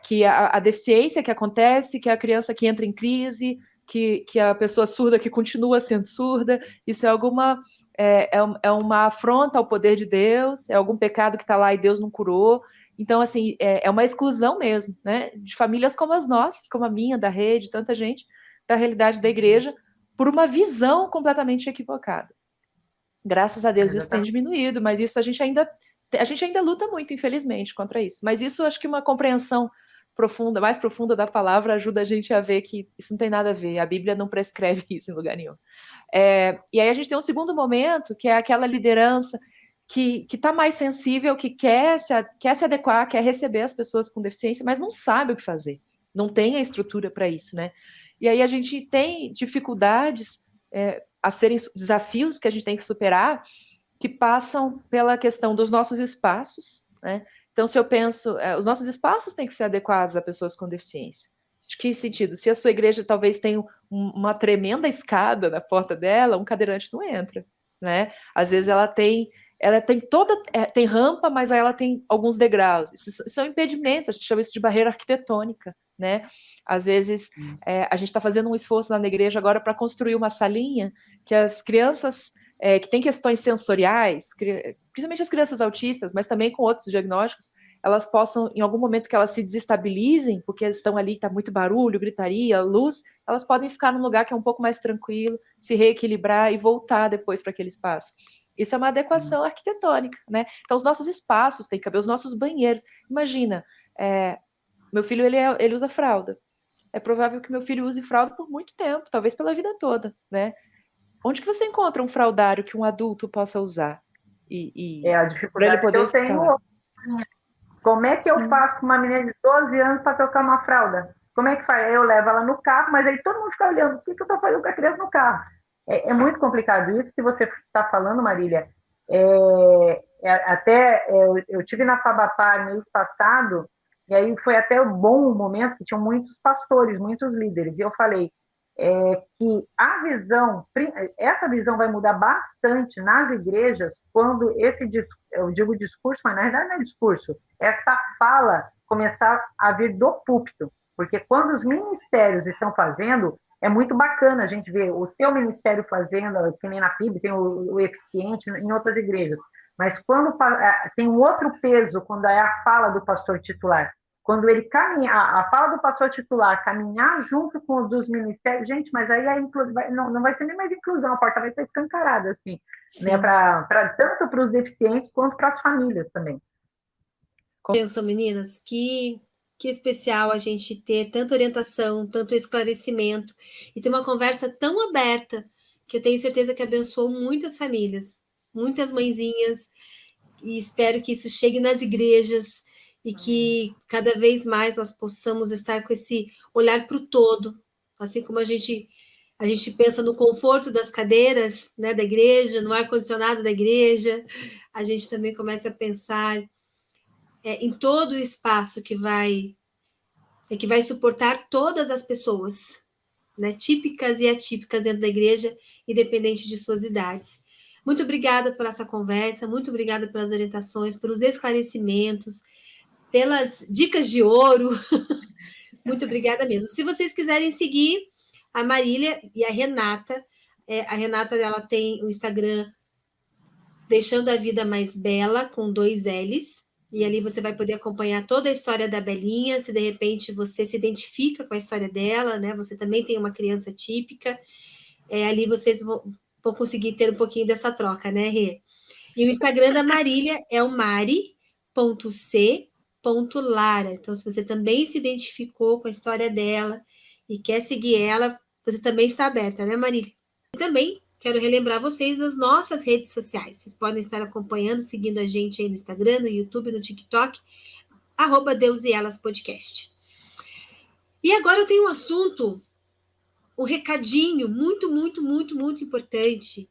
C: Que a deficiência que acontece, que a criança que entra em crise, que a pessoa surda que continua sendo surda, isso é uma afronta ao poder de Deus, é algum pecado que está lá e Deus não curou. Então, assim, é uma exclusão mesmo, né? De famílias como as nossas, como a minha, da rede, tanta gente, da realidade da igreja, por uma visão completamente equivocada. Graças a Deus isso tem diminuído, mas isso a gente ainda luta muito, infelizmente, contra isso. Mas isso, acho que uma compreensão mais profunda da palavra ajuda a gente a ver que isso não tem nada a ver. A Bíblia não prescreve isso em lugar nenhum. E aí a gente tem um segundo momento, que é aquela liderança que está mais sensível, que quer se adequar, quer receber as pessoas com deficiência, mas não sabe o que fazer. Não tem a estrutura para isso, né? E aí a gente tem dificuldades a serem desafios que a gente tem que superar, que passam pela questão dos nossos espaços, né? Então, se eu penso, os nossos espaços têm que ser adequados a pessoas com deficiência. De que sentido? Se a sua igreja talvez tenha uma tremenda escada na porta dela, um cadeirante não entra, né? Às vezes ela tem tem rampa, mas aí ela tem alguns degraus. Isso são impedimentos, a gente chama isso de barreira arquitetônica, né? Às vezes a gente está fazendo um esforço na igreja agora para construir uma salinha que as crianças que têm questões sensoriais, principalmente as crianças autistas, mas também com outros diagnósticos, elas possam, em algum momento que elas se desestabilizem, porque elas estão ali, está muito barulho, gritaria, luz, elas podem ficar num lugar que é um pouco mais tranquilo, se reequilibrar e voltar depois para aquele espaço. Isso é uma adequação arquitetônica, né? Então, os nossos espaços têm que caber, os nossos banheiros. Imagina, meu filho, ele usa fralda. É provável que meu filho use fralda por muito tempo, talvez pela vida toda, né? Onde que você encontra um fraldário que um adulto possa usar?
B: A dificuldade que eu tenho. Como é que eu faço com uma menina de 12 anos para trocar uma fralda? Como é que faz? Eu levo ela no carro, mas aí todo mundo fica olhando. O que eu estou fazendo com a criança no carro? É muito complicado. Isso que você está falando, Marília. Eu tive na Fabapar mês passado, e aí foi até um bom momento, que tinham muitos pastores, muitos líderes. E eu falei que essa visão vai mudar bastante nas igrejas quando eu digo discurso, mas na verdade não é discurso, essa fala começar a vir do púlpito, porque quando os ministérios estão fazendo, é muito bacana a gente ver o seu ministério fazendo, que nem na PIB, tem o eficiente em outras igrejas, mas quando tem um outro peso, quando é a fala do pastor titular, quando ele a fala do pastor titular caminhar junto com os dos ministérios, gente, mas aí não vai ser nem mais inclusão, a porta vai estar escancarada, assim, né, tanto para os deficientes quanto para as famílias também.
A: Pensam, meninas, que especial a gente ter tanta orientação, tanto esclarecimento, e ter uma conversa tão aberta, que eu tenho certeza que abençoou muitas famílias, muitas mãezinhas, e espero que isso chegue nas igrejas, e que cada vez mais nós possamos estar com esse olhar para o todo, assim como a gente pensa no conforto das cadeiras, né, da igreja, no ar-condicionado da igreja, a gente também começa a pensar em todo o espaço que vai suportar todas as pessoas, né, típicas e atípicas dentro da igreja, independente de suas idades. Muito obrigada por essa conversa, muito obrigada pelas orientações, pelos esclarecimentos, pelas dicas de ouro. Muito obrigada mesmo. Se vocês quiserem seguir a Marília e a Renata ela tem o Instagram Deixando a Vida Mais Bela, com 2 L's, e ali você vai poder acompanhar toda a história da Belinha, se de repente você se identifica com a história dela, né? Você também tem uma criança típica, ali vocês vão conseguir ter um pouquinho dessa troca, né, Rê? E o Instagram da Marília é o mari.c.lara. Então, se você também se identificou com a história dela e quer seguir ela, você também está aberta, né, Marília? E também quero relembrar vocês das nossas redes sociais. Vocês podem estar acompanhando, seguindo a gente aí no Instagram, no YouTube, no TikTok, @Deus e Elas Podcast. E agora eu tenho um assunto, um recadinho muito, muito, muito, muito importante.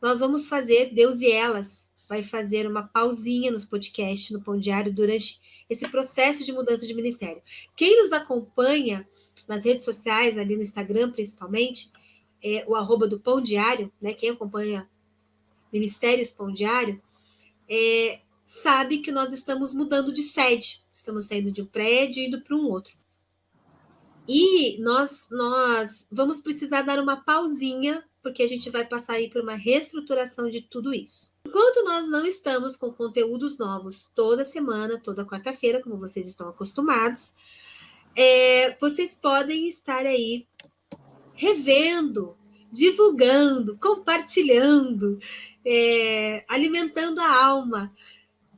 A: Nós vamos fazer, Deus e Elas vai fazer uma pausinha nos podcasts, no Pão Diário, durante esse processo de mudança de ministério. Quem nos acompanha nas redes sociais, ali no Instagram principalmente, é o @ do Pão Diário, né? Quem acompanha Ministérios Pão Diário, sabe que nós estamos mudando de sede. Estamos saindo de um prédio e indo para um outro. E nós vamos precisar dar uma pausinha, porque a gente vai passar aí por uma reestruturação de tudo isso. Enquanto nós não estamos com conteúdos novos toda semana, toda quarta-feira, como vocês estão acostumados, vocês podem estar aí revendo, divulgando, compartilhando, alimentando a alma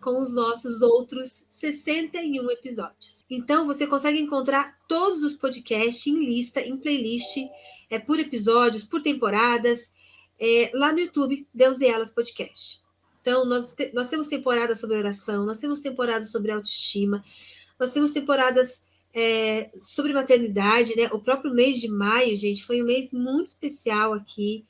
A: com os nossos outros 61 episódios. Então, você consegue encontrar todos os podcasts em lista, em playlist, por episódios, por temporadas, lá no YouTube, Deus e Elas Podcast. Então, nós temos temporadas sobre oração, nós temos temporadas sobre autoestima, nós temos temporadas sobre maternidade, né? O próprio mês de maio, gente, foi um mês muito especial aqui.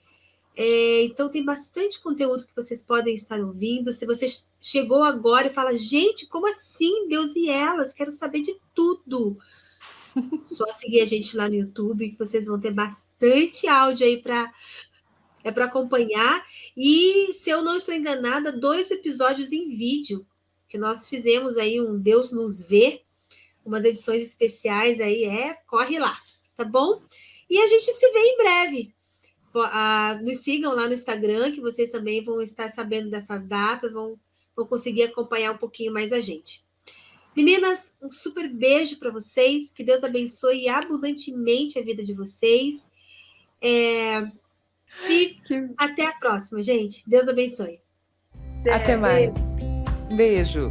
A: Então, tem bastante conteúdo que vocês podem estar ouvindo. Se você chegou agora e fala, gente, como assim? Deus e Elas, quero saber de tudo. Só seguir a gente lá no YouTube, que vocês vão ter bastante áudio aí para acompanhar. E, se eu não estou enganada, 2 episódios em vídeo, que nós fizemos aí um Deus nos vê, umas edições especiais aí, corre lá, tá bom? E a gente se vê em breve. Nos sigam lá no Instagram, que vocês também vão estar sabendo dessas datas, vão conseguir acompanhar um pouquinho mais a gente. Meninas, um super beijo para vocês, que Deus abençoe abundantemente a vida de vocês. Até a próxima, gente. Deus abençoe.
C: Até mais. Beijo.